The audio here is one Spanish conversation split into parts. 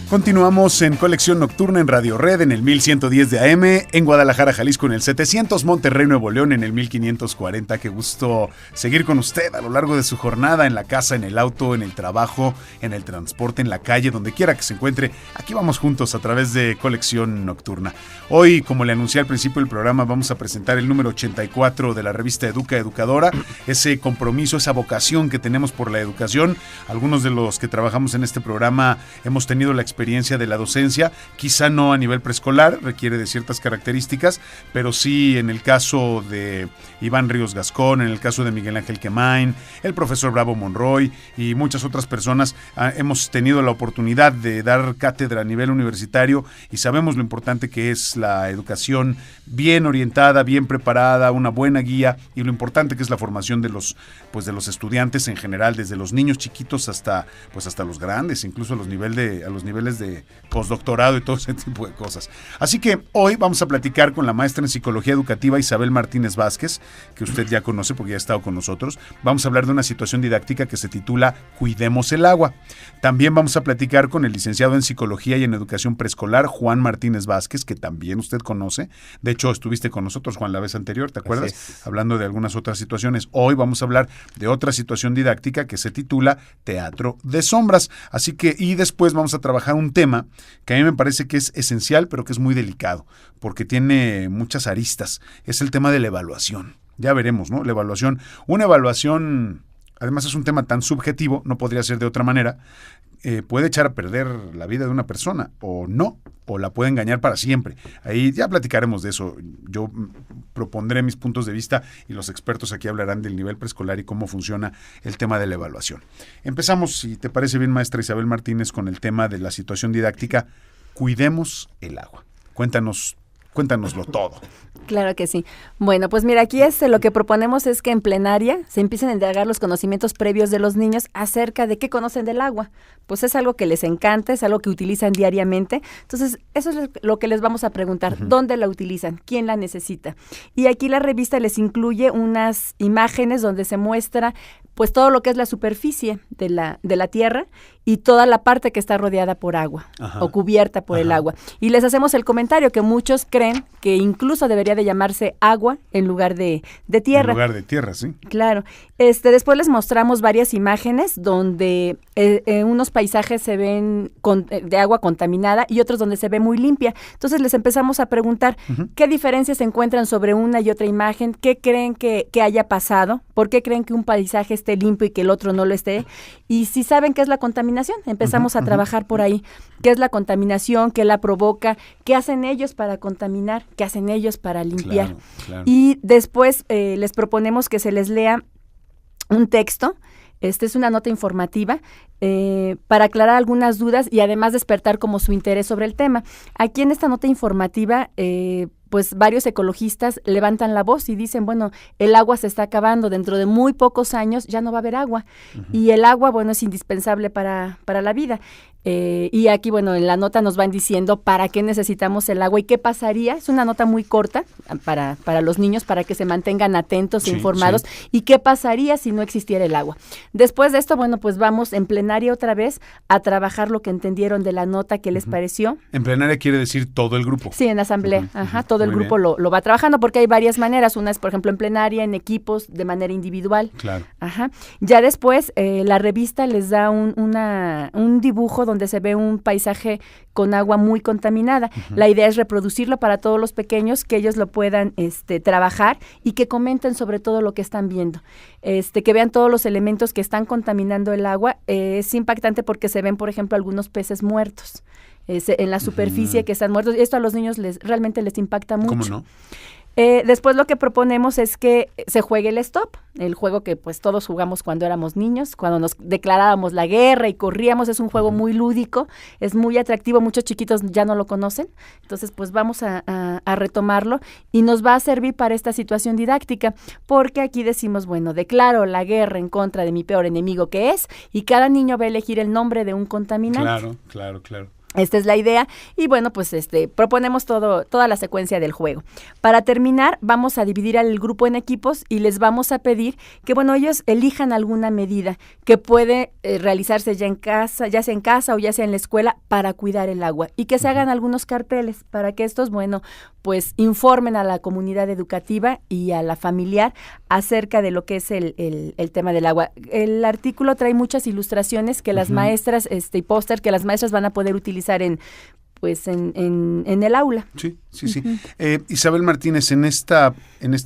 Continuamos en Colección Nocturna en Radio Red en el 1110 de AM, en Guadalajara, Jalisco en el 700, Monterrey, Nuevo León en el 1540. Qué gusto seguir con usted a lo largo de su jornada, en la casa, en el auto, en el trabajo, en el transporte, en la calle, donde quiera que se encuentre. Aquí vamos juntos a través de Colección Nocturna. Hoy, como le anuncié al principio del programa, vamos a presentar el número 84 de la revista Educa Educadora, ese compromiso, esa vocación que tenemos por la educación. Algunos de los que trabajamos en este programa hemos tenido la experiencia de la docencia, quizá no a nivel preescolar, requiere de ciertas características, pero sí en el caso de Iván Ríos Gascón, en el caso de Miguel Ángel Quemain, el profesor Bravo Monroy y muchas otras personas, hemos tenido la oportunidad de dar cátedra a nivel universitario y sabemos lo importante que es la educación bien orientada, bien preparada, una buena guía, y lo importante que es la formación de los estudiantes en general, desde los niños chiquitos hasta los grandes, incluso a los niveles de postdoctorado y todo ese tipo de cosas. Así que hoy vamos a platicar con la maestra en Psicología Educativa Isabel Martínez Vázquez, que usted ya conoce porque ya ha estado con nosotros. Vamos a hablar de una situación didáctica que se titula Cuidemos el agua. También vamos a platicar con el licenciado en Psicología y en Educación Preescolar, Juan Martínez Vázquez, que también usted conoce. De hecho, estuviste con nosotros, Juan, la vez anterior, ¿te acuerdas? Es. Hablando de algunas otras situaciones. Hoy vamos a hablar de otra situación didáctica que se titula Teatro de Sombras. Así que, y después vamos a trabajar un tema que a mí me parece que es esencial, pero que es muy delicado, porque tiene muchas aristas. Es el tema de la evaluación. Ya veremos, ¿no? La evaluación. Una evaluación, además es un tema tan subjetivo, no podría ser de otra manera, puede echar a perder la vida de una persona, o no, o la puede engañar para siempre. Ahí ya platicaremos de eso. Yo propondré mis puntos de vista y los expertos aquí hablarán del nivel preescolar y cómo funciona el tema de la evaluación. Empezamos, si te parece bien, maestra Isabel Martínez, con el tema de la situación didáctica. Cuidemos el agua. Cuéntanoslo todo. Claro que sí. Bueno, pues mira, aquí lo que proponemos es que en plenaria se empiecen a indagar los conocimientos previos de los niños acerca de qué conocen del agua. Pues es algo que les encanta, es algo que utilizan diariamente. Entonces, eso es lo que les vamos a preguntar. Uh-huh. ¿Dónde la utilizan? ¿Quién la necesita? Y aquí la revista les incluye unas imágenes donde se muestra pues todo lo que es la superficie de la tierra y toda la parte que está rodeada por agua. Ajá. O cubierta por el agua. Y les hacemos el comentario que muchos creen que incluso debería de llamarse agua en lugar de tierra. En lugar de tierra, sí. Claro. Después les mostramos varias imágenes donde unos paisajes se ven de agua contaminada y otros donde se ve muy limpia. Entonces les empezamos a preguntar qué diferencias se encuentran sobre una y otra imagen, qué creen que haya pasado, por qué creen que un paisaje esté limpio y que el otro no lo esté, y si saben qué es la contaminación. Empezamos a trabajar por ahí. ¿Qué es la contaminación? ¿Qué la provoca? ¿Qué hacen ellos para contaminar? ¿Qué hacen ellos para limpiar? Claro. Y después les proponemos que se les lea un texto. Es una nota informativa para aclarar algunas dudas y además despertar como su interés sobre el tema. Aquí en esta nota informativa, pues varios ecologistas levantan la voz y dicen, bueno, el agua se está acabando, dentro de muy pocos años ya no va a haber agua. Uh-huh. Y el agua, bueno, es indispensable para la vida. Y aquí, bueno, en la nota nos van diciendo para qué necesitamos el agua y qué pasaría. Es una nota muy corta para los niños, para que se mantengan atentos e informados. Sí. Y qué pasaría si no existiera el agua. Después de esto, bueno, pues vamos en plenaria otra vez a trabajar lo que entendieron de la nota, qué les pareció. En plenaria quiere decir todo el grupo. Sí, en asamblea. Ajá, todo el grupo lo va trabajando porque hay varias maneras. Una es, por ejemplo, en plenaria, en equipos, de manera individual. Claro. Ajá. Ya después, la revista les da un dibujo donde se ve un paisaje con agua muy contaminada. Uh-huh. La idea es reproducirlo para todos los pequeños, que ellos lo puedan trabajar y que comenten sobre todo lo que están viendo. Que vean todos los elementos que están contaminando el agua. Es impactante porque se ven, por ejemplo, algunos peces muertos en la superficie que están muertos. Esto a los niños realmente les impacta mucho. ¿Cómo no? Después lo que proponemos es que se juegue el stop, el juego que pues todos jugamos cuando éramos niños, cuando nos declarábamos la guerra y corríamos. Es un juego muy lúdico, es muy atractivo, muchos chiquitos ya no lo conocen, entonces pues vamos a retomarlo y nos va a servir para esta situación didáctica, porque aquí decimos, bueno, declaro la guerra en contra de mi peor enemigo, que es, y cada niño va a elegir el nombre de un contaminante. Claro. Esta es la idea y bueno, pues proponemos toda la secuencia del juego. Para terminar, vamos a dividir al grupo en equipos y les vamos a pedir que, bueno, ellos elijan alguna medida que puede realizarse ya sea en casa o ya sea en la escuela para cuidar el agua y que se hagan algunos carteles para que estos, bueno, pues informen a la comunidad educativa y a la familiar acerca de lo que es el tema del agua. El artículo trae muchas ilustraciones que las maestras y póster que las maestras van a poder utilizar en el aula. Sí. Isabel Martínez, en esta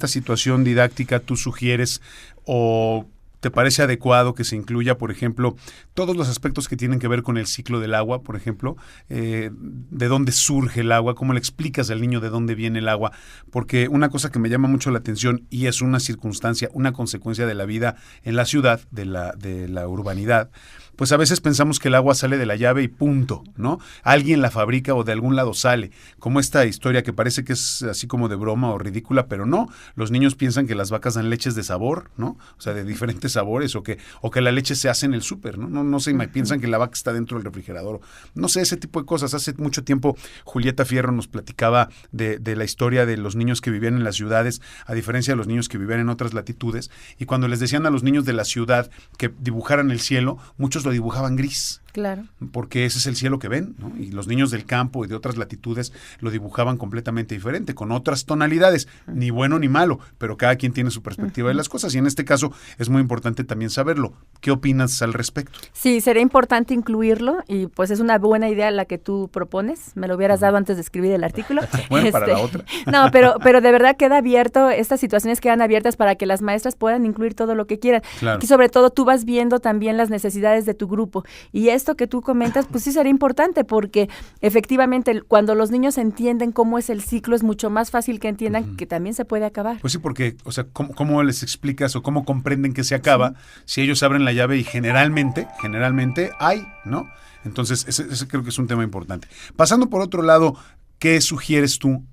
situación didáctica, ¿tú sugieres o te parece adecuado que se incluya, por ejemplo, todos los aspectos que tienen que ver con el ciclo del agua, por ejemplo, de dónde surge el agua, cómo le explicas al niño de dónde viene el agua? Porque una cosa que me llama mucho la atención y es una circunstancia, una consecuencia de la vida en la ciudad, de la urbanidad, pues a veces pensamos que el agua sale de la llave y punto, ¿no? Alguien la fabrica o de algún lado sale, como esta historia que parece que es así como de broma o ridícula, pero no. Los niños piensan que las vacas dan leches de sabor, ¿no? O sea, de diferentes sabores, o que la leche se hace en el súper, ¿no? No sé, piensan que la vaca está dentro del refrigerador. No sé, ese tipo de cosas. Hace mucho tiempo Julieta Fierro nos platicaba de la historia de los niños que vivían en las ciudades, a diferencia de los niños que vivían en otras latitudes, y cuando les decían a los niños de la ciudad que dibujaran el cielo, muchos lo dibujaban gris. Claro. Porque ese es el cielo que ven, ¿no? Y los niños del campo y de otras latitudes lo dibujaban completamente diferente, con otras tonalidades, ni bueno ni malo, pero cada quien tiene su perspectiva de las cosas, y en este caso es muy importante también saberlo. ¿Qué opinas al respecto? Sí, sería importante incluirlo, y pues es una buena idea la que tú propones. Me lo hubieras dado antes de escribir el artículo. Bueno, para la otra. No, pero de verdad queda abierto, estas situaciones quedan abiertas para que las maestras puedan incluir todo lo que quieran. Claro. Y sobre todo tú vas viendo también las necesidades de tu grupo, y esto que tú comentas, pues sí sería importante, porque efectivamente cuando los niños entienden cómo es el ciclo, es mucho más fácil que entiendan que también se puede acabar. Pues sí, porque, o sea, ¿cómo les explicas o cómo comprenden que se acaba si ellos abren la llave y generalmente hay, ¿no? Entonces, ese creo que es un tema importante. Pasando por otro lado, ¿qué sugieres tú?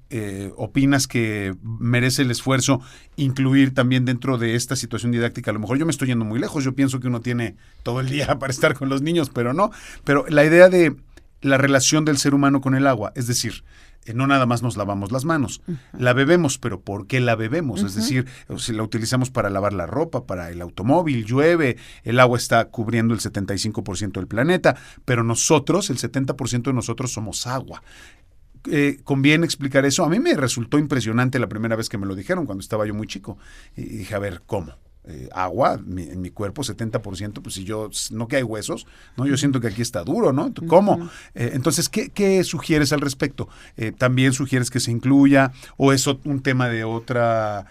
¿Opinas que merece el esfuerzo incluir también dentro de esta situación didáctica? A lo mejor yo me estoy yendo muy lejos, yo pienso que uno tiene todo el día para estar con los niños, pero no. Pero la idea de la relación del ser humano con el agua, es decir, no nada más nos lavamos las manos, la bebemos, pero ¿por qué la bebemos? Es decir, si la utilizamos para lavar la ropa, para el automóvil, llueve, el agua está cubriendo el 75% del planeta, pero nosotros, el 70% de nosotros somos agua. ¿Conviene explicar eso? A mí me resultó impresionante la primera vez que me lo dijeron, cuando estaba yo muy chico. Y dije, a ver, ¿cómo? Agua en mi cuerpo, 70%, pues si yo, no que hay huesos, ¿no? Yo siento que aquí está duro, ¿no? ¿Cómo? Entonces, ¿qué sugieres al respecto? ¿También sugieres que se incluya o es un tema de otra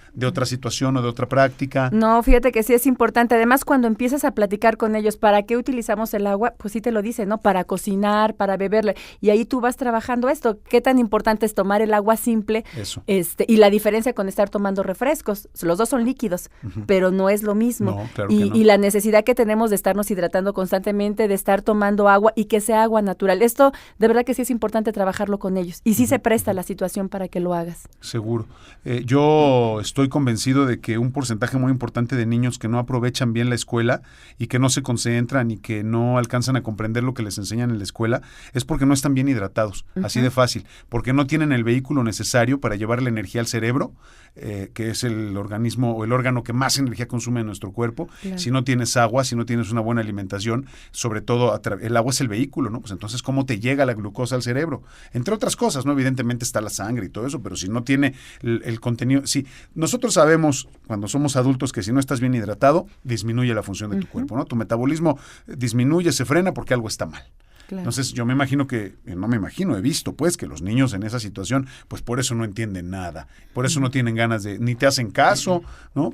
situación o de otra práctica? No, fíjate que sí es importante. Además, cuando empiezas a platicar con ellos, ¿para qué utilizamos el agua? Pues sí te lo dicen, ¿no? Para cocinar, para beberle. Y ahí tú vas trabajando esto. ¿Qué tan importante es tomar el agua simple? Eso. Y la diferencia con estar tomando refrescos. Los dos son líquidos, pero no es lo mismo. No, claro que no. Y la necesidad que tenemos de estarnos hidratando constantemente, de estar tomando agua y que sea agua natural. Esto de verdad que sí es importante trabajarlo con ellos. Y sí se presta la situación para que lo hagas. Seguro. Yo estoy convencido de que un porcentaje muy importante de niños que no aprovechan bien la escuela y que no se concentran y que no alcanzan a comprender lo que les enseñan en la escuela es porque no están bien hidratados. Así de fácil. Porque no tienen el vehículo necesario para llevar la energía al cerebro, que es el organismo o el órgano que más energía consume en nuestro cuerpo. Claro. Si no tienes agua, si no tienes una buena alimentación, sobre todo el agua es el vehículo, ¿no? Pues entonces, ¿cómo te llega la glucosa al cerebro? Entre otras cosas, ¿no? Evidentemente está la sangre y todo eso, pero si no tiene el contenido... Sí, nosotros sabemos, cuando somos adultos, que si no estás bien hidratado, disminuye la función de tu cuerpo, ¿no? Tu metabolismo disminuye, se frena porque algo está mal. Claro. Entonces yo he visto pues que los niños en esa situación, pues por eso no entienden nada, por eso no tienen ganas ni te hacen caso, ¿no?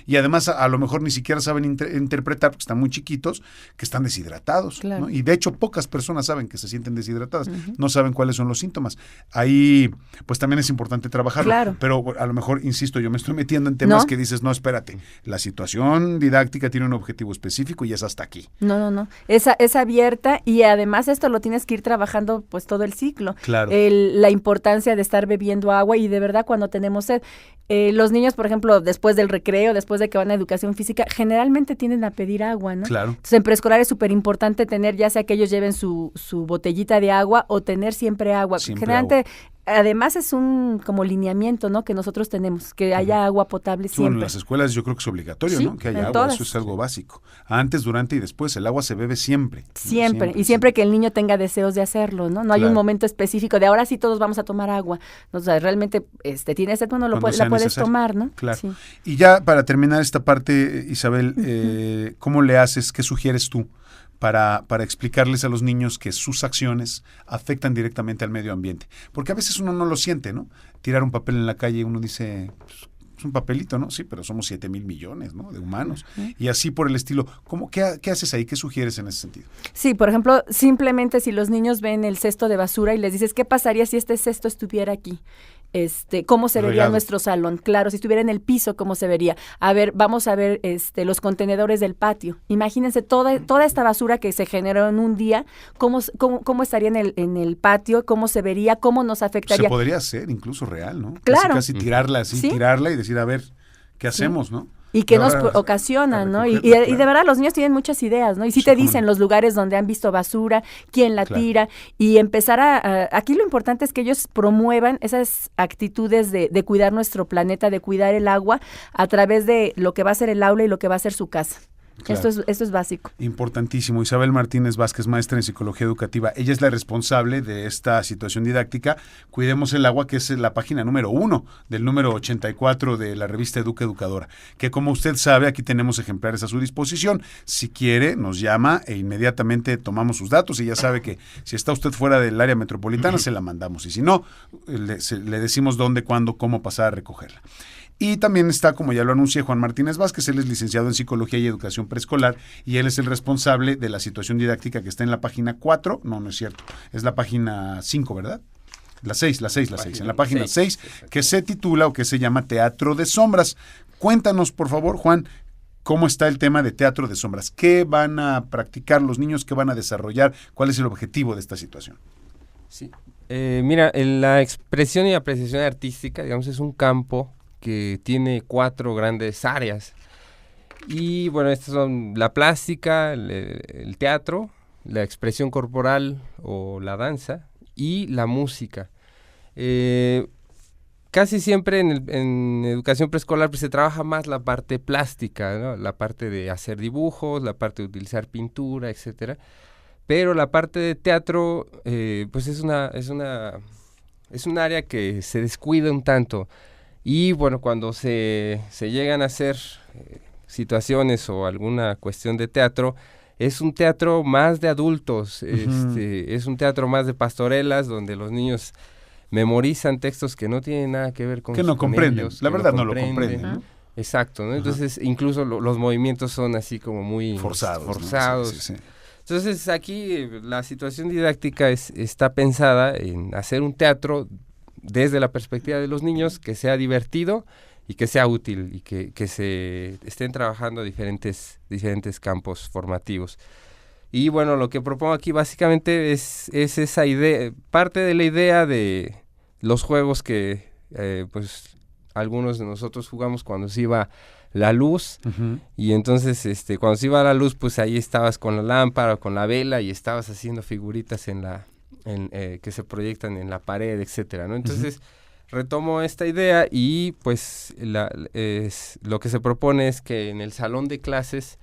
Y además a lo mejor ni siquiera saben interpretar, porque están muy chiquitos, que están deshidratados, claro. ¿no? Y de hecho pocas personas saben que se sienten deshidratadas, no saben cuáles son los síntomas. Ahí pues también es importante trabajarlo, claro. Pero a lo mejor, insisto, yo me estoy metiendo en temas que dices, no, espérate, la situación didáctica tiene un objetivo específico y es hasta aquí. No, es abierta y además además esto lo tienes que ir trabajando pues todo el ciclo. Claro. La importancia de estar bebiendo agua y de verdad cuando tenemos sed. Los niños, por ejemplo, después del recreo, después de que van a educación física, generalmente tienden a pedir agua, ¿no? Claro. Entonces, en preescolar es súper importante tener, ya sea que ellos lleven su botellita de agua o tener siempre agua. Siempre Generalmente, agua. además es un como lineamiento, ¿no? Que nosotros tenemos, que haya agua potable siempre. Bueno, en las escuelas yo creo que es obligatorio, Sí, ¿no? Que haya en agua, todas. eso es algo básico. Antes, durante y después, el agua se bebe siempre. ¿no? Siempre, y siempre que el niño tenga deseos de hacerlo, ¿no? No hay un Claro. momento específico de ahora sí todos vamos a tomar agua. O sea, realmente tienes sed, bueno, Cuando sea la puedes necesario. tomar, ¿no? Claro. Sí. Y ya para terminar esta parte, Isabel, ¿cómo le haces, qué sugieres tú para explicarles a los niños que sus acciones afectan directamente al medio ambiente? Porque a veces uno no lo siente, ¿no? Tirar un papel en la calle, uno dice, pues, es un papelito, ¿no? Sí, pero somos 7,000 millones, ¿no? De humanos. Y así por el estilo. ¿Qué haces ahí? ¿Qué sugieres en ese sentido? Sí, por ejemplo, simplemente si los niños ven el cesto de basura y les dices, ¿qué pasaría si este cesto estuviera aquí? ¿Cómo se vería Regado. nuestro salón? Claro, si estuviera en el piso, ¿cómo se vería? A ver, vamos a ver los contenedores del patio. Imagínense toda esta basura que se generó en un día, cómo estaría en el patio, cómo se vería, cómo nos afectaría. Se podría hacer incluso real, ¿no? Claro. Casi tirarla así, Sí. tirarla y decir, a ver, ¿qué hacemos, no? Y que nos ahora ocasionan, ¿no? Y recogerla, de claro. verdad los niños tienen muchas ideas, ¿no? Y sí Sí, te cómo dicen no. los lugares donde han visto basura, quién la Claro. tira, y empezar aquí lo importante es que ellos promuevan esas actitudes de cuidar nuestro planeta, de cuidar el agua, a través de lo que va a ser el aula y lo que va a ser su casa. Claro. Esto es básico. Importantísimo. Isabel Martínez Vázquez, maestra en psicología educativa. Ella es la responsable de esta situación didáctica. Cuidemos el agua, que es la página número 1 del número 84 de la revista Educa Educadora. Que como usted sabe, aquí tenemos ejemplares a su disposición. Si quiere, nos llama e inmediatamente tomamos sus datos. Y ya sabe que si está usted fuera del área metropolitana, se la mandamos. Y si no, le decimos dónde, cuándo, cómo pasar a recogerla. Y también está, como ya lo anuncié, Juan Martínez Vázquez. Él es licenciado en Psicología y Educación Preescolar y él es el responsable de la situación didáctica que está en la página 4. No es cierto. Es la página 5, ¿verdad? La 6. En la página 6, que se titula o que se llama Teatro de Sombras. Cuéntanos, por favor, Juan, ¿cómo está el tema de Teatro de Sombras? ¿Qué van a practicar los niños? ¿Qué van a desarrollar? ¿Cuál es el objetivo de esta situación? Sí. Mira, la expresión y apreciación artística, digamos, es un campo que tiene 4 grandes áreas. Y bueno, estas son la plástica, el teatro, la expresión corporal o la danza y la música. Casi siempre en educación preescolar pues, se trabaja más la parte plástica, ¿no? La parte de hacer dibujos, la parte de utilizar pintura, etcétera. Pero la parte de teatro pues es un área que se descuida un tanto. Y bueno, cuando se llegan a hacer situaciones o alguna cuestión de teatro, es un teatro más de adultos, es un teatro más de pastorelas, donde los niños memorizan textos que no tienen nada que ver con Que no con comprenden, ellos, la que verdad no lo comprenden, ¿no? Exacto, ¿no? Entonces incluso los movimientos son así como muy forzados. ¿no? Sí. Entonces aquí la situación didáctica está pensada en hacer un teatro desde la perspectiva de los niños, que sea divertido y que sea útil y que se estén trabajando diferentes campos formativos. Y bueno, lo que propongo aquí básicamente es esa idea, parte de la idea de los juegos que pues algunos de nosotros jugamos cuando se iba la luz, y entonces cuando se iba la luz pues ahí estabas con la lámpara o con la vela y estabas haciendo figuritas que se proyectan en la pared, etcétera, ¿no? Entonces retomo esta idea y pues lo que se propone es que en el salón de clases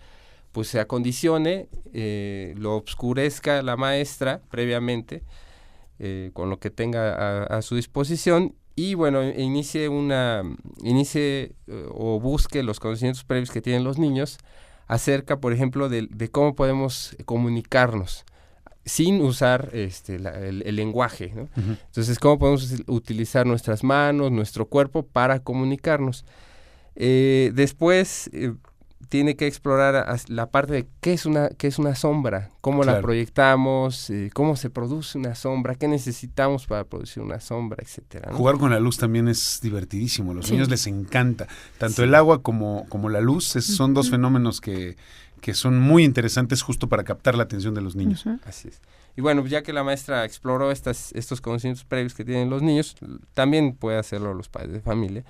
pues se acondicione, lo obscurezca la maestra previamente con lo que tenga a su disposición y bueno, inicie o busque los conocimientos previos que tienen los niños acerca, por ejemplo, de cómo podemos comunicarnos sin usar el lenguaje, ¿no? Entonces, ¿cómo podemos utilizar nuestras manos, nuestro cuerpo para comunicarnos? Después tiene que explorar la parte de qué es una sombra, cómo la proyectamos, cómo se produce una sombra, qué necesitamos para producir una sombra, etcétera, ¿no? Jugar con la luz también es divertidísimo, a los niños les encanta, tanto el agua como la luz, son dos fenómenos que que son muy interesantes justo para captar la atención de los niños. Así es. Y bueno, ya que la maestra exploró estos conocimientos previos que tienen los niños, también puede hacerlo los padres de familia.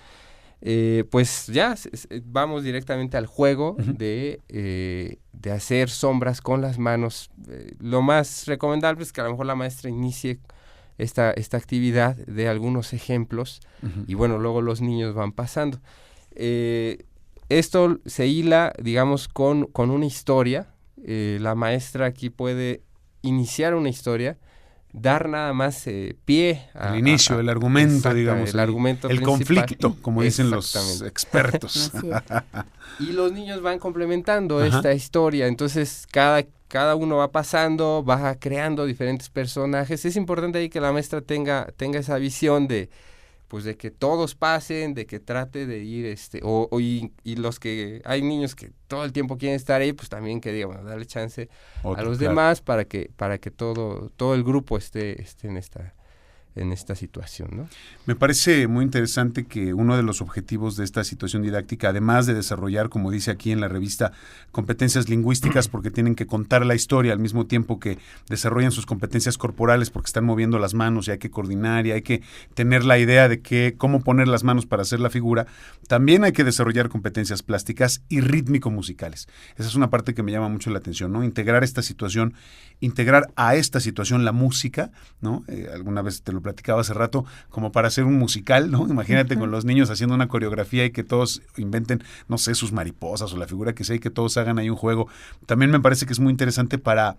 Pues ya vamos directamente al juego de hacer sombras con las manos. Lo más recomendable es que a lo mejor la maestra inicie esta actividad de algunos ejemplos y bueno, luego los niños van pasando. Esto se hila, digamos, con una historia. La maestra aquí puede iniciar una historia, dar nada más pie al inicio, el argumento, digamos, el argumento el principal. Conflicto, como dicen los expertos. Y los niños van complementando esta historia, entonces cada uno va pasando, va creando diferentes personajes. Es importante ahí que la maestra tenga esa visión de que todos pasen, de que trate de ir, y los que hay niños que todo el tiempo quieren estar ahí, pues también que diga, bueno, darle chance a los demás para que todo el grupo esté en esta situación, ¿no? Me parece muy interesante que uno de los objetivos de esta situación didáctica, además de desarrollar, como dice aquí en la revista, competencias lingüísticas porque tienen que contar la historia al mismo tiempo que desarrollan sus competencias corporales porque están moviendo las manos y hay que coordinar y hay que tener la idea de cómo poner las manos para hacer la figura, también hay que desarrollar competencias plásticas y rítmico-musicales. Esa es una parte que me llama mucho la atención, ¿no? Integrar a esta situación la música, ¿no? Alguna vez te lo platicaba hace rato, como para hacer un musical, ¿no? Imagínate con los niños haciendo una coreografía y que todos inventen, no sé, sus mariposas o la figura que sea y que todos hagan ahí un juego. También me parece que es muy interesante para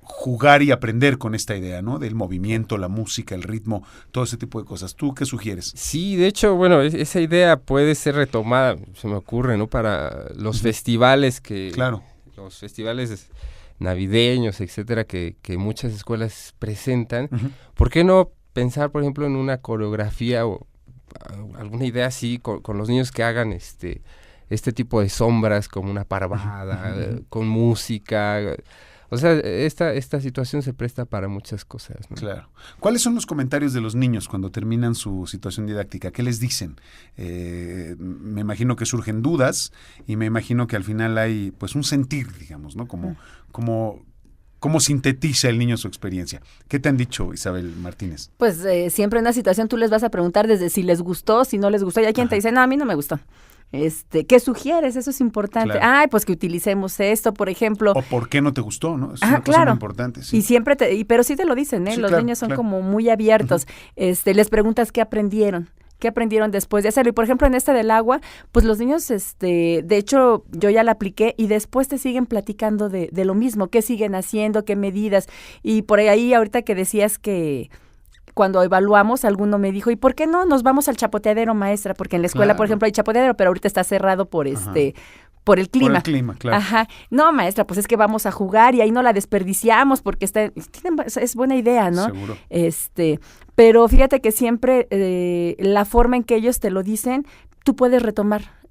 jugar y aprender con esta idea, ¿no? Del movimiento, la música, el ritmo, todo ese tipo de cosas. ¿Tú qué sugieres? Sí, de hecho, bueno, esa idea puede ser retomada, se me ocurre, ¿no? Para los festivales los festivales navideños, etcétera, que muchas escuelas presentan. ¿Por qué no pensar, por ejemplo, en una coreografía o alguna idea así con los niños que hagan este tipo de sombras como una parvada, con música? O sea, esta situación se presta para muchas cosas, ¿no? Claro. ¿Cuáles son los comentarios de los niños cuando terminan su situación didáctica? ¿Qué les dicen? Me imagino que surgen dudas y me imagino que al final hay pues un sentir, digamos, ¿no? ¿Cómo sintetiza el niño su experiencia? ¿Qué te han dicho, Isabel Martínez? Pues siempre en una situación tú les vas a preguntar desde si les gustó, si no les gustó, y hay quien te dice, no, a mí no me gustó. ¿Qué sugieres? Eso es importante. Claro. Ay, pues que utilicemos esto, por ejemplo. O por qué no te gustó, ¿no? Es una cosa muy importante. Sí. Y siempre pero sí te lo dicen, ¿eh? Sí, los claro, niños son como muy abiertos. Les preguntas qué aprendieron después de hacerlo. Y por ejemplo, en del agua, pues los niños, de hecho, yo ya la apliqué y después te siguen platicando de lo mismo, qué siguen haciendo, qué medidas. Y por ahí ahorita que decías que cuando evaluamos, alguno me dijo, ¿y por qué no nos vamos al chapoteadero, maestra? Porque en la escuela, por ejemplo, hay chapoteadero, pero ahorita está cerrado por por el clima. Por el clima, claro. Ajá. No, maestra, pues es que vamos a jugar y ahí no la desperdiciamos porque es buena idea, ¿no? Seguro. Pero fíjate que siempre la forma en que ellos te lo dicen, tú puedes retomar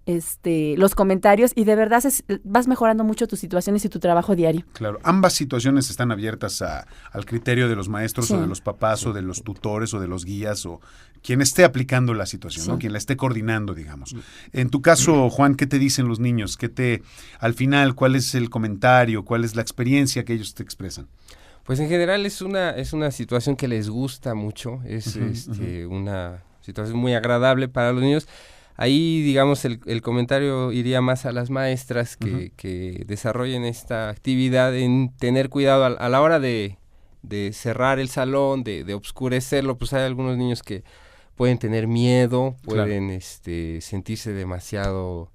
los comentarios y de verdad vas mejorando mucho tus situaciones y tu trabajo diario. Claro, ambas situaciones están abiertas al criterio de los maestros o de los papás o de los tutores o de los guías o quien esté aplicando la situación, ¿no? Quien la esté coordinando, digamos. En tu caso, Juan, ¿qué te dicen los niños? Al final, ¿cuál es el comentario? ¿Cuál es la experiencia que ellos te expresan? Pues en general es una situación que les gusta mucho, es una situación muy agradable para los niños. Ahí, digamos, el comentario iría más a las maestras que desarrollen esta actividad en tener cuidado a la hora de cerrar el salón, de oscurecerlo. Pues hay algunos niños que pueden tener miedo, pueden sentirse demasiado,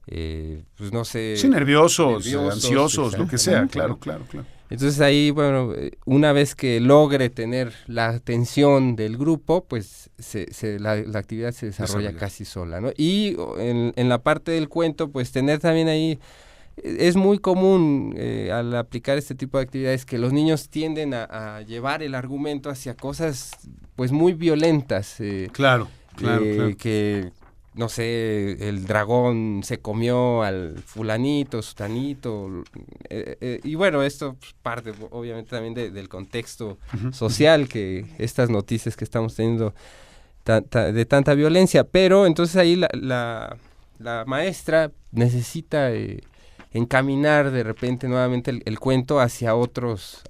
pues no sé... Sí, nerviosos ansiosos, lo que sea, claro. Entonces ahí, bueno, una vez que logre tener la atención del grupo, pues la actividad se desarrolla casi sola, ¿no? Y en la parte del cuento, pues tener también ahí, es muy común al aplicar este tipo de actividades que los niños tienden a llevar el argumento hacia cosas pues muy violentas. Claro. Que no sé, el dragón se comió al fulanito, sutanito, y bueno, esto parte obviamente también del contexto social, que estas noticias que estamos teniendo de tanta violencia, pero entonces ahí la maestra necesita encaminar de repente nuevamente el cuento hacia otros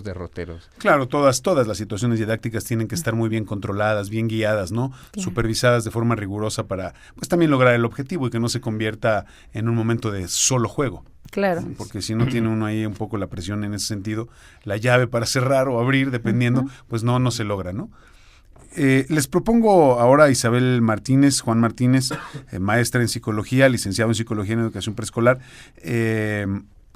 derroteros. Claro, todas las situaciones didácticas tienen que estar muy bien controladas, bien guiadas, ¿no? Claro. Supervisadas de forma rigurosa para, pues, también lograr el objetivo y que no se convierta en un momento de solo juego. Claro. Porque si no tiene uno ahí un poco la presión en ese sentido, la llave para cerrar o abrir, dependiendo, pues no se logra, ¿no? Les propongo ahora a Isabel Martínez, Juan Martínez, maestra en psicología, licenciado en psicología en educación preescolar.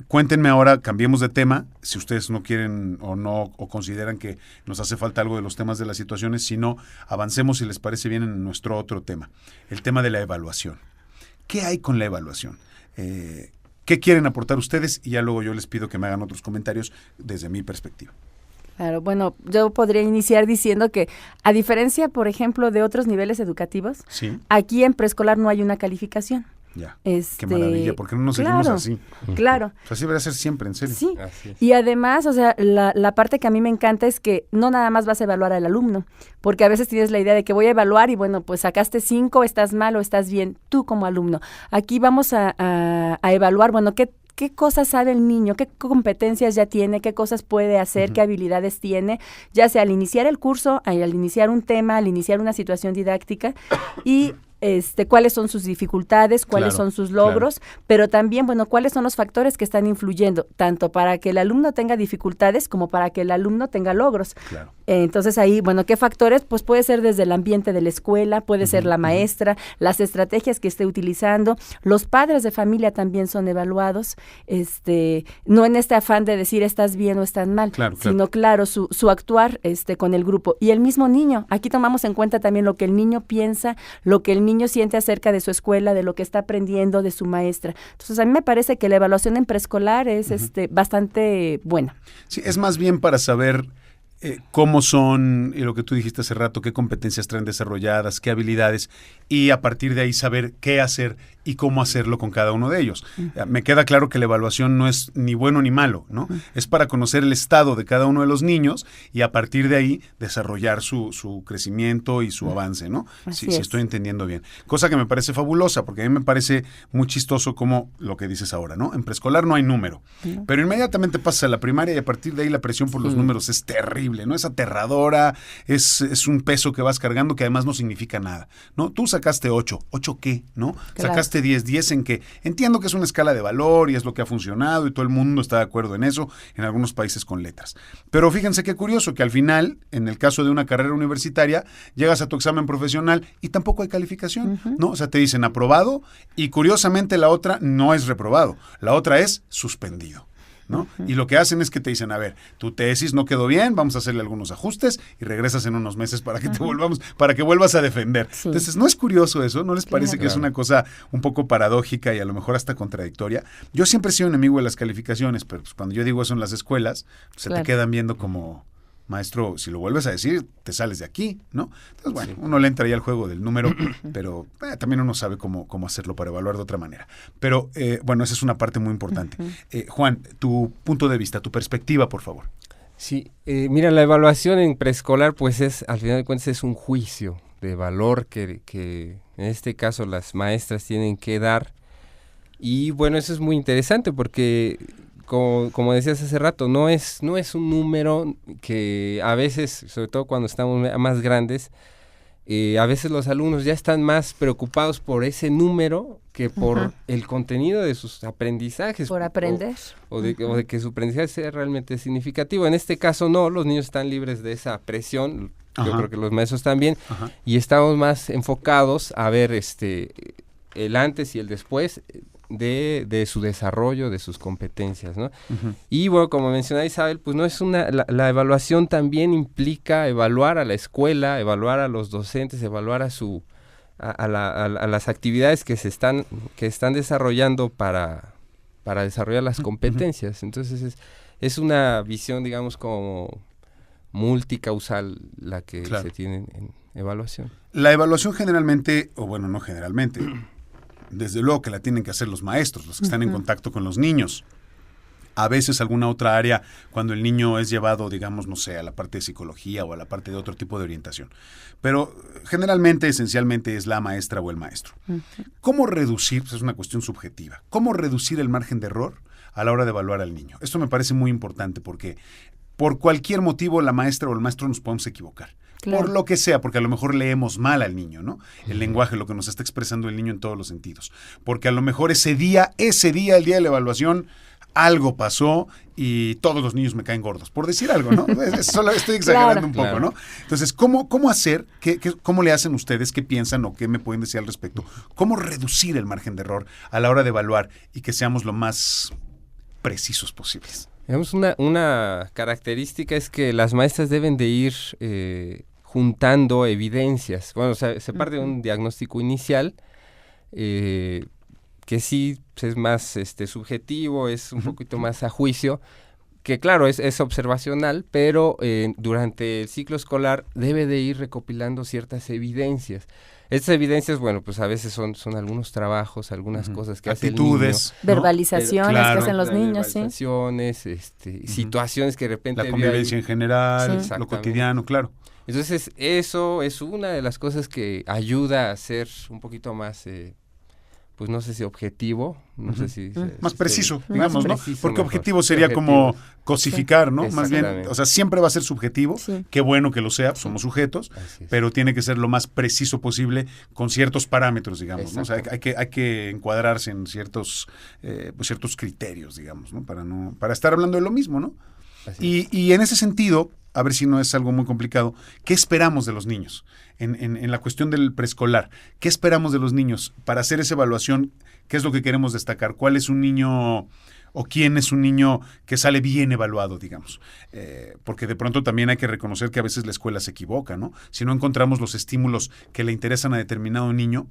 Cuéntenme ahora, cambiemos de tema, si ustedes no quieren o consideran que nos hace falta algo de los temas de las situaciones, sino avancemos si les parece bien en nuestro otro tema, el tema de la evaluación. ¿Qué hay con la evaluación? ¿Qué quieren aportar ustedes? Y ya luego yo les pido que me hagan otros comentarios desde mi perspectiva. Claro, bueno, yo podría iniciar diciendo que, a diferencia, por ejemplo, de otros niveles educativos, Sí. Aquí en preescolar no hay una calificación. Ya. Qué maravilla, ¿por qué no nos seguimos claro, así? Claro. O sea, así debería ser siempre, en serio. Sí, Así es. y además, o sea, la parte que a mí me encanta es que no nada más vas a evaluar al alumno, porque a veces tienes la idea de que voy a evaluar y bueno, pues sacaste 5, estás mal o estás bien, tú como alumno. Aquí vamos a evaluar, bueno, ¿qué cosas sabe el niño? ¿Qué competencias ya tiene? ¿Qué cosas puede hacer? ¿Qué habilidades tiene? Ya sea al iniciar el curso, al iniciar un tema, al iniciar una situación didáctica y cuáles son sus dificultades, cuáles Claro, son sus logros, pero también, bueno, cuáles son los factores que están influyendo, tanto para que el alumno tenga dificultades como para que el alumno tenga logros. Claro. Entonces ahí, bueno, ¿qué factores? Pues puede ser desde el ambiente de la escuela, puede ser la maestra, las estrategias que esté utilizando, los padres de familia también son evaluados, no en este afán de decir estás bien o estás mal, Claro, sino claro, su actuar con el grupo. Y el mismo niño, aquí tomamos en cuenta también lo que el niño piensa, lo que el niño siente acerca de su escuela, de lo que está aprendiendo, de su maestra. Entonces a mí me parece que la evaluación en preescolar es bastante buena. Sí, es más bien para saber cómo son, y lo que tú dijiste hace rato, qué competencias traen desarrolladas, qué habilidades, y a partir de ahí saber qué hacer y cómo hacerlo con cada uno de ellos. Me queda claro que la evaluación no es ni bueno ni malo, ¿no? Es para conocer el estado de cada uno de los niños y a partir de ahí desarrollar su crecimiento y su avance, ¿no? Si estoy entendiendo bien. Cosa que me parece fabulosa, porque a mí me parece muy chistoso como lo que dices ahora, ¿no? En preescolar no hay número, pero inmediatamente pasas a la primaria y a partir de ahí la presión por los números es terrible, ¿no? Es aterradora, es un peso que vas cargando que además no significa nada, ¿no? Tú sacaste 8, ¿8 qué? ¿No? Claro. Sacaste 10 en que entiendo que es una escala de valor y es lo que ha funcionado y todo el mundo está de acuerdo en eso, en algunos países con letras. Pero fíjense qué curioso que al final, en el caso de una carrera universitaria, llegas a tu examen profesional y tampoco hay calificación, ¿no? O sea, te dicen aprobado y curiosamente la otra no es reprobado, la otra es suspendido, ¿no? Y lo que hacen es que te dicen, a ver, tu tesis no quedó bien, vamos a hacerle algunos ajustes y regresas en unos meses para que para que vuelvas a defender. Sí. Entonces, ¿no es curioso eso? ¿No les parece Claro. que es una cosa un poco paradójica y a lo mejor hasta contradictoria? Yo siempre he sido enemigo de las calificaciones, pero pues, cuando yo digo eso en las escuelas, pues, se te Claro. quedan viendo como, maestro, si lo vuelves a decir, te sales de aquí, ¿no? Entonces, bueno, uno le entra ya al juego del número, pero también uno sabe cómo hacerlo para evaluar de otra manera. Pero, bueno, esa es una parte muy importante. Juan, tu punto de vista, tu perspectiva, por favor. Sí, mira, la evaluación en preescolar, pues al final de cuentas es un juicio de valor que en este caso las maestras tienen que dar. Y bueno, eso es muy interesante porque, como decías hace rato, no es un número que a veces, sobre todo cuando estamos más grandes, a veces los alumnos ya están más preocupados por ese número que por el contenido de sus aprendizajes. Por aprender. O de que su aprendizaje sea realmente significativo. En este caso no, los niños están libres de esa presión, yo creo que los maestros también, y estamos más enfocados a ver el antes y el después de su desarrollo, de sus competencias, ¿no? Y bueno, como mencionaba Isabel, pues no es la evaluación también implica evaluar a la escuela, evaluar a los docentes, evaluar a las actividades que están desarrollando para desarrollar las competencias. Entonces es una visión, digamos, como multicausal la que se tiene en evaluación. La evaluación generalmente, o bueno, no generalmente, desde luego que la tienen que hacer los maestros, los que están en contacto con los niños. a veces alguna otra área cuando el niño es llevado, digamos, no sé, a la parte de psicología o a la parte de otro tipo de orientación. Pero generalmente, esencialmente, es la maestra o el maestro. ¿Cómo reducir? Pues es una cuestión subjetiva. ¿Cómo reducir el margen de error a la hora de evaluar al niño? Esto me parece muy importante porque por cualquier motivo la maestra o el maestro nos podemos equivocar. Claro. Por lo que sea, porque a lo mejor leemos mal al niño, ¿no? El lenguaje, lo que nos está expresando el niño en todos los sentidos. Porque a lo mejor ese día, el día de la evaluación, algo pasó y todos los niños me caen gordos, por decir algo, ¿no? Solo estoy exagerando un poco, ¿no? Entonces, ¿cómo hacer? ¿Cómo le hacen ustedes? ¿Qué piensan o qué me pueden decir al respecto? ¿Cómo reducir el margen de error a la hora de evaluar y que seamos lo más precisos posibles? Digamos, una característica es que las maestras deben de ir juntando evidencias. Bueno, o sea, se parte de un diagnóstico inicial que sí es más subjetivo, es un poquito más a juicio, que claro, es observacional, pero durante el ciclo escolar debe de ir recopilando ciertas evidencias. Estas evidencias, bueno, pues a veces son algunos trabajos, algunas cosas que hace el niño. Actitudes, ¿no? Verbalizaciones que hacen los niños, sí. Verbalizaciones, situaciones que de repente... La convivencia en general, lo cotidiano, claro. Entonces, eso es una de las cosas que ayuda a ser un poquito más... pues no sé si objetivo, no sé si... más preciso, digamos, ¿no? Porque objetivo sería como cosificar, ¿no? Más bien, o sea, siempre va a ser subjetivo, qué bueno que lo sea, somos sujetos, pero tiene que ser lo más preciso posible con ciertos parámetros, digamos, ¿no? O sea, hay que encuadrarse en ciertos criterios, digamos, ¿no? Para estar hablando de lo mismo, ¿no? Y en ese sentido, a ver si no es algo muy complicado, ¿qué esperamos de los niños? En la cuestión del preescolar, ¿qué esperamos de los niños para hacer esa evaluación? ¿Qué es lo que queremos destacar? ¿Cuál es un niño o quién es un niño que sale bien evaluado, digamos? Porque de pronto también hay que reconocer que a veces la escuela se equivoca, ¿no? Si no encontramos los estímulos que le interesan a determinado niño,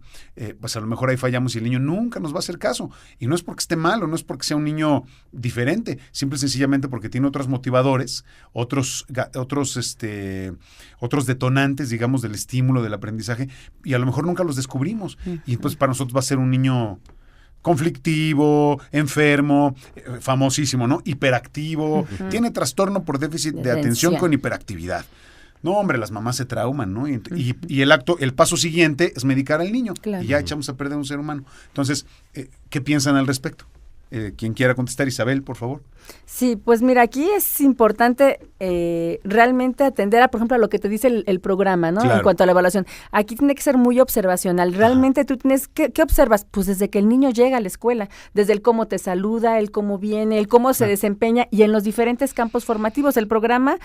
pues a lo mejor ahí fallamos y el niño nunca nos va a hacer caso. Y no es porque esté malo, no es porque sea un niño diferente, simple y sencillamente porque tiene otros motivadores, otros detonantes, digamos, del estímulo, del aprendizaje, y a lo mejor nunca los descubrimos. Y pues para nosotros va a ser un niño conflictivo, enfermo, famosísimo, ¿no? Hiperactivo, tiene trastorno por déficit de atención con hiperactividad. No, hombre, las mamás se trauman, ¿no? Y el paso siguiente es medicar al niño. Claro. Y ya echamos a perder un ser humano. Entonces, ¿qué piensan al respecto? Quien quiera contestar, Isabel, por favor. Sí, pues mira, aquí es importante realmente atender por ejemplo, a lo que te dice el programa, ¿no? Claro. En cuanto a la evaluación. Aquí tiene que ser muy observacional. Realmente tú tienes, ¿qué observas? Pues desde que el niño llega a la escuela, desde el cómo te saluda, el cómo viene, el cómo se desempeña y en los diferentes campos formativos. El programa,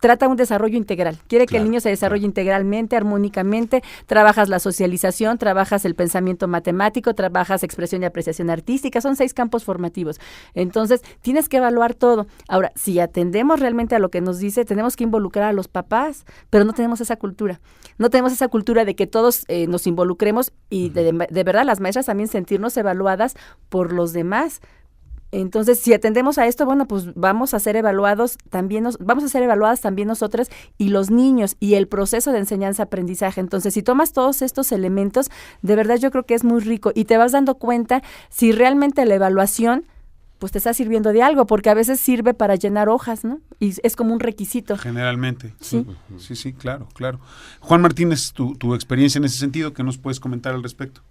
trata un desarrollo integral. Quiere que el niño se desarrolle integralmente, armónicamente. Trabajas la socialización, trabajas el pensamiento matemático, trabajas expresión y apreciación artística. Son 6 campos formativos. Entonces, tienes que evaluar todo. Ahora, si atendemos realmente a lo que nos dice, tenemos que involucrar a los papás, pero no tenemos esa cultura. No tenemos esa cultura de que todos nos involucremos y de verdad las maestras también sentirnos evaluadas por los demás. Entonces, si atendemos a esto, bueno, pues vamos a ser evaluadas también nosotras y los niños y el proceso de enseñanza-aprendizaje. Entonces, si tomas todos estos elementos, de verdad yo creo que es muy rico y te vas dando cuenta si realmente la evaluación pues te está sirviendo de algo, porque a veces sirve para llenar hojas, ¿no? Y es como un requisito. Generalmente. Sí, claro. Juan Martínez, tu experiencia en ese sentido, ¿qué nos puedes comentar al respecto?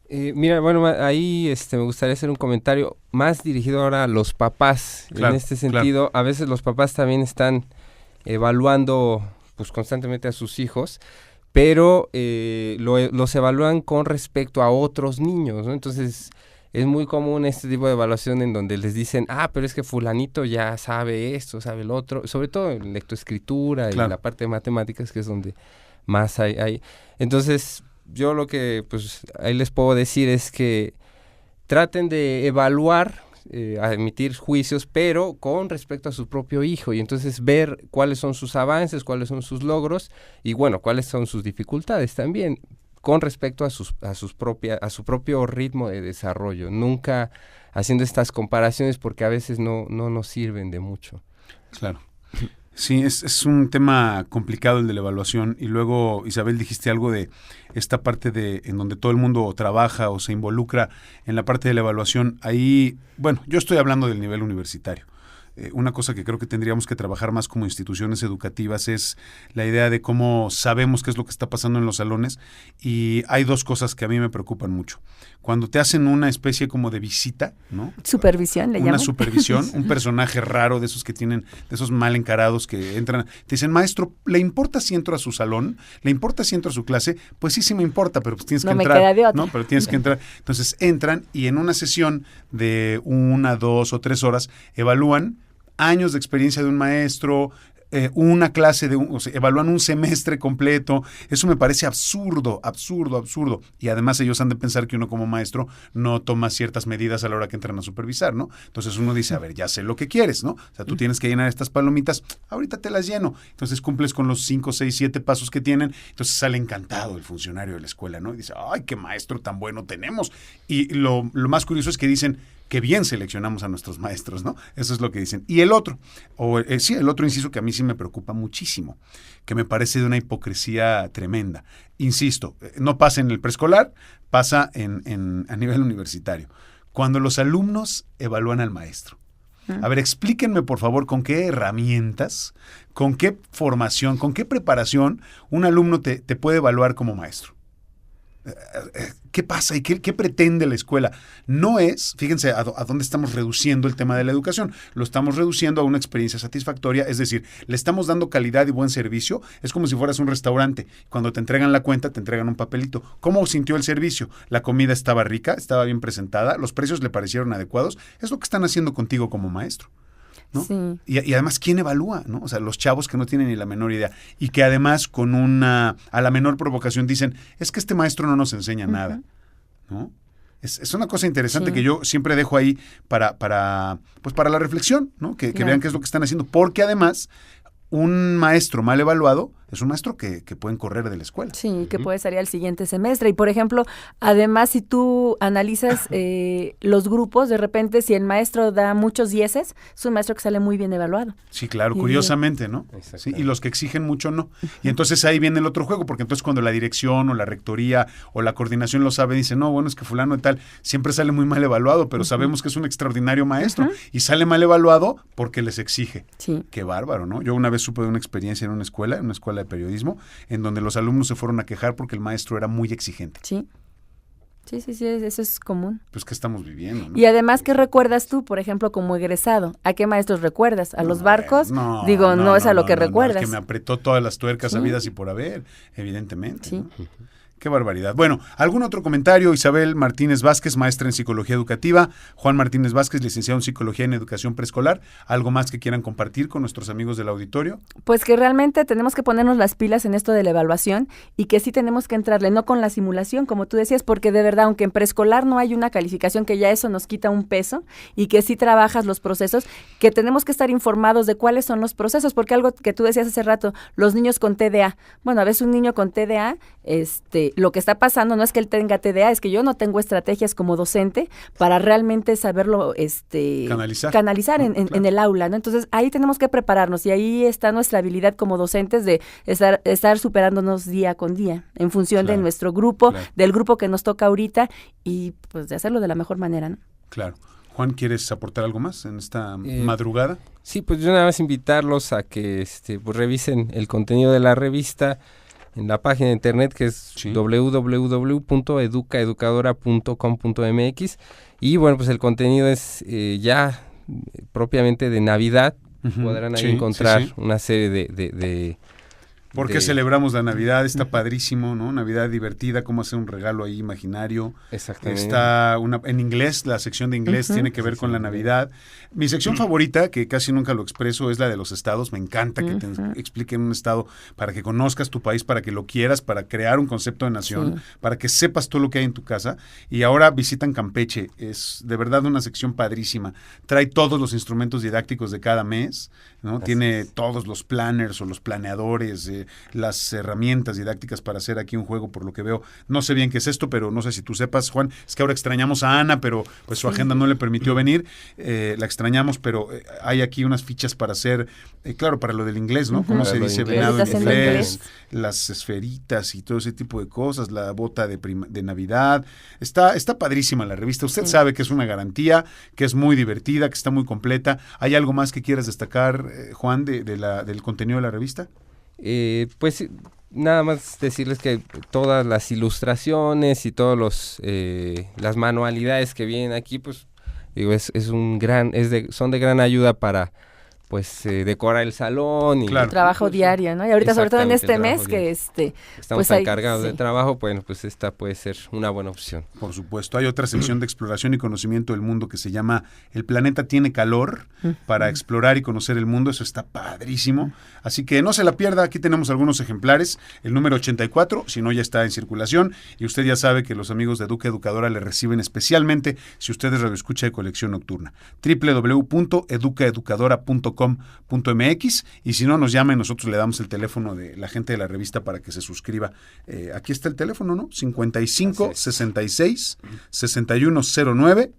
Mira, bueno, ahí me gustaría hacer un comentario más dirigido ahora a los papás. Claro, en este sentido, a veces los papás también están evaluando pues constantemente a sus hijos, pero los evalúan con respecto a otros niños, ¿no? Entonces, es muy común este tipo de evaluación en donde les dicen, pero es que fulanito ya sabe esto, sabe el otro, sobre todo en lectoescritura y la parte de matemáticas, que es donde más hay. Entonces, yo lo que pues ahí les puedo decir es que traten de evaluar, a emitir juicios, pero con respecto a su propio hijo, y entonces ver cuáles son sus avances, cuáles son sus logros y bueno, cuáles son sus dificultades también con respecto a su propio ritmo de desarrollo, nunca haciendo estas comparaciones porque a veces no nos sirven de mucho. Claro. Sí, es un tema complicado el de la evaluación. Y luego, Isabel, dijiste algo de esta parte en donde todo el mundo trabaja o se involucra en la parte de la evaluación. Ahí, bueno, yo estoy hablando del nivel universitario. Una cosa que creo que tendríamos que trabajar más como instituciones educativas es la idea de cómo sabemos qué es lo que está pasando en los salones, y hay dos cosas que a mí me preocupan mucho. Cuando te hacen una especie como de visita, ¿no? Supervisión, le llaman. Una supervisión, un personaje raro de esos que tienen, de esos mal encarados que entran, te dicen, maestro, ¿le importa si entro a su salón? ¿Le importa si entro a su clase? Pues sí me importa, pero pues tienes que entrar. No me queda de otra. ¿No? Pero tienes que entrar. Entonces entran y en una sesión de 1, 2 o 3 horas evalúan años de experiencia de un maestro, una clase o sea, evalúan un semestre completo. Eso me parece absurdo. Y además ellos han de pensar que uno como maestro no toma ciertas medidas a la hora que entran a supervisar, ¿no? Entonces uno dice, a ver, ya sé lo que quieres, ¿no? O sea, tú tienes que llenar estas palomitas, ahorita te las lleno. Entonces cumples con los 5, 6, 7 pasos que tienen. Entonces sale encantado el funcionario de la escuela, ¿no? Y dice, ay, qué maestro tan bueno tenemos. Y lo más curioso es que dicen, qué bien seleccionamos a nuestros maestros, ¿no? Eso es lo que dicen. Y el otro, el otro inciso que a mí sí me preocupa muchísimo, que me parece de una hipocresía tremenda. Insisto, no pasa en el preescolar, pasa a nivel universitario. Cuando los alumnos evalúan al maestro. A ver, explíquenme, por favor, con qué herramientas, con qué formación, con qué preparación un alumno te puede evaluar como maestro. ¿Qué pasa y qué pretende la escuela? No es, fíjense a dónde estamos reduciendo el tema de la educación. Lo estamos reduciendo a una experiencia satisfactoria, es decir, le estamos dando calidad y buen servicio. Es como si fueras un restaurante. Cuando te entregan la cuenta, te entregan un papelito. ¿Cómo sintió el servicio? La comida estaba rica, estaba bien presentada, los precios le parecieron adecuados. Es lo que están haciendo contigo como maestro, ¿no? Sí. Y además, ¿quién evalúa? ¿No? O sea, los chavos que no tienen ni la menor idea y que además a la menor provocación dicen, es que este maestro no nos enseña nada, ¿no? Es una cosa interesante que yo siempre dejo ahí para la reflexión, ¿no? Que vean qué es lo que están haciendo, porque además un maestro mal evaluado es un maestro que pueden correr de la escuela. Sí, que puede salir al siguiente semestre. Y, por ejemplo, además, si tú analizas los grupos, de repente, si el maestro da muchos dieces, es un maestro que sale muy bien evaluado. Sí, claro, curiosamente, ¿no? Sí, y los que exigen mucho, no. Y entonces ahí viene el otro juego, porque entonces cuando la dirección o la rectoría o la coordinación lo sabe, dice, no, bueno, es que fulano y tal siempre sale muy mal evaluado, pero sabemos que es un extraordinario maestro. Y sale mal evaluado porque les exige. Sí. Qué bárbaro, ¿no? Yo una vez supe de una experiencia en una escuela de periodismo, en donde los alumnos se fueron a quejar porque el maestro era muy exigente. Sí, eso es común. Pues, ¿qué estamos viviendo, no? Y además, ¿qué recuerdas tú, por ejemplo, como egresado? ¿A qué maestros recuerdas? ¿A los barcos? No es a lo que recuerdas. Es que me apretó todas las tuercas habidas y por haber, evidentemente. Sí. ¿No? Qué barbaridad. Bueno, ¿algún otro comentario? Isabel Martínez Vázquez, maestra en Psicología Educativa. Juan Martínez Vázquez, licenciado en Psicología en Educación Preescolar. ¿Algo más que quieran compartir con nuestros amigos del auditorio? Pues que realmente tenemos que ponernos las pilas en esto de la evaluación y que sí tenemos que entrarle, no con la simulación, como tú decías, porque de verdad, aunque en preescolar no hay una calificación, que ya eso nos quita un peso, y que sí trabajas los procesos, que tenemos que estar informados de cuáles son los procesos, porque algo que tú decías hace rato, los niños con TDA. Bueno, a veces un niño con TDA, lo que está pasando no es que él tenga TDA, es que yo no tengo estrategias como docente para realmente saberlo canalizar en el aula, ¿no? Entonces, ahí tenemos que prepararnos y ahí está nuestra habilidad como docentes de estar superándonos día con día en función de nuestro grupo, del grupo que nos toca ahorita y pues de hacerlo de la mejor manera, ¿no? Claro. Juan, ¿quieres aportar algo más en esta madrugada? Sí, pues yo nada más invitarlos a que pues revisen el contenido de la revista en la página de internet, que es www.educaeducadora.com.mx, y bueno, pues el contenido es ya propiamente de Navidad. Podrán ahí encontrar una serie de ¿Por qué celebramos la Navidad? Está padrísimo, ¿no? Navidad divertida, cómo hacer un regalo ahí imaginario. Exactamente. Está en inglés, la sección de inglés tiene que ver con la Navidad. Mi sección favorita, que casi nunca lo expreso, es la de los estados. Me encanta que te expliquen un estado para que conozcas tu país, para que lo quieras, para crear un concepto de nación, para que sepas todo lo que hay en tu casa. Y ahora visitan Campeche. Es de verdad una sección padrísima. Trae todos los instrumentos didácticos de cada mes, ¿no? Tiene todos los planners o los planeadores, las herramientas didácticas para hacer aquí un juego, por lo que veo. No sé bien qué es esto, pero no sé si tú sepas, Juan. Es que ahora extrañamos a Ana, pero pues su agenda no le permitió venir. La extrañamos, pero hay aquí unas fichas para hacer, claro, para lo del inglés, ¿no? ¿Cómo se dice venado en inglés? Las esferitas y todo ese tipo de cosas, la bota de Navidad. Está padrísima la revista. Usted sabe que es una garantía, que es muy divertida, que está muy completa. ¿Hay algo más que quieras destacar, Juan, del contenido de la revista? Pues nada más decirles que todas las ilustraciones y todos las manualidades que vienen aquí, pues digo, son de gran ayuda para pues decorar el salón y el trabajo diario, ¿no? Y ahorita sobre todo en este mes que estamos tan cargados de trabajo, bueno, pues esta puede ser una buena opción. Por supuesto, hay otra sección de exploración y conocimiento del mundo que se llama El planeta tiene calor, para explorar y conocer el mundo. Eso está padrísimo, así que no se la pierda. Aquí tenemos algunos ejemplares, el número 84, si no ya está en circulación, y usted ya sabe que los amigos de Educa Educadora le reciben especialmente si usted es radioescucha de Colección Nocturna. www.educaeducadora.com.mx, y si no nos llama y nosotros le damos el teléfono de la gente de la revista para que se suscriba. Aquí está el teléfono, ¿no? 55 66 6109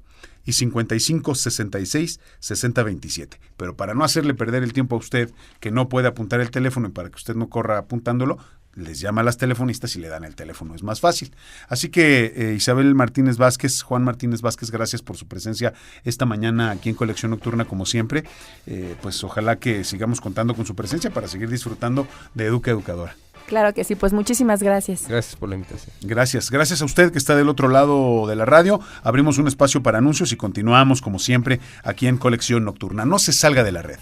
y 55 66 60 27. Pero para no hacerle perder el tiempo a usted, que no puede apuntar el teléfono, y para que usted no corra apuntándolo, les llama a las telefonistas y le dan el teléfono, es más fácil. Así que Isabel Martínez Vázquez, Juan Martínez Vázquez, gracias por su presencia esta mañana aquí en Colección Nocturna, como siempre. Pues ojalá que sigamos contando con su presencia para seguir disfrutando de Educa Educadora. Claro que sí, pues muchísimas gracias. Gracias por la invitación. Gracias a usted que está del otro lado de la radio. Abrimos un espacio para anuncios y continuamos como siempre aquí en Colección Nocturna. No se salga de la red.